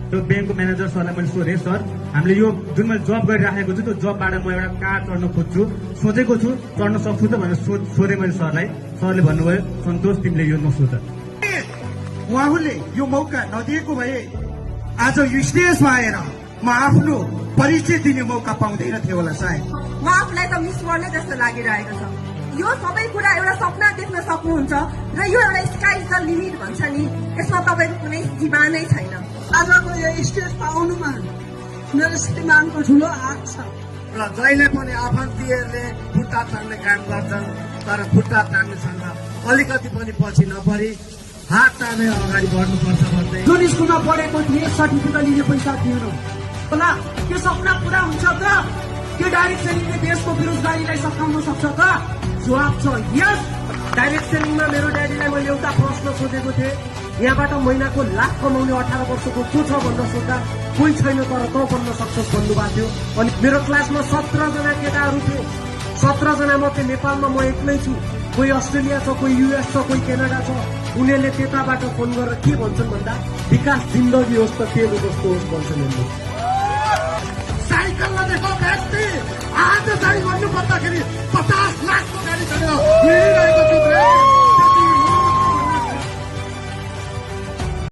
त्यो ब्याङ्कको म्यानेजर सरलाई मैले सोधेँ, सर हामीले यो जुन मैले जब गरिराखेको छु त्यो जबबाट म एउटा कार चढ्न खोज्छु, सोचेको छु चढ्न सक्छु त भनेर सोधेँ मैले सरलाई। सरले भन्नुभयो सन्तोष तिमीले यो नसोच। उहाँहरूले यो मौका नदिएको भए आज यो स्टेजमा आएर म आफ्नो परिचय दिने मौका पाउँदैन थियो होला सायद। म आफूलाई त मिस वर्ल्ड जस्तो लागिरहेको छ। यो सबै कुरा एउटा सपना देख्न सक्नुहुन्छ र यो एउटा स्काई इज द लिमिट भन्छ नि, यसमा तपाईँको कुनै सीमा नै छैन। आजको यो स्टेजमा आउनुमा मेरो श्रीमानको ठुलो हात छ। र जहिले पनि आफन्तीहरूले खुट्टा तान्ने काम गर्छन्, तर खुट्टा तान्नेसँग अलिकति पनि पछि नपरी हात तानेर अगाडि बढ्नुपर्छ भन्दै जुन स्कुलमा पढेको थिएँ सर्टिफिकेट लिने पैसा थिएन होला, त्यो सपना पुरा हुन्छ त? त्यो डाइरेक्ट सेलिङले देशको बेरोजगारीलाई सकाउन सक्छ त? जवाब छ यस। डाइरेक्ट सेलिङमा मेरो ड्याडीलाई मैले एउटा प्रश्न सोधेको थिएँ, यहाँबाट महिनाको लाख कमाउने 18 वर्षको को छ भनेर सोद्धा कोही छैन तर तँ बन्न सक्छस् भन्नुभएको थियो। अनि मेरो क्लासमा 17 जना केटाहरू थियो, 17 जना मात्रै नेपालमा म एक्लै छु। कोही अस्ट्रेलिया छ, कोही युएस छ, कोही क्यानाडा छ। उनीहरूले त्यताबाट फोन गरेर के भन्छन् भन्दा विकास जिन्दगी होस् त तेरो जस्तो होस् भन्छन्। हेर्नु साइकल नदेखेको व्यक्ति आज गाडी गर्नु पर्दाखेरि 50 लाखको गाडी चढेर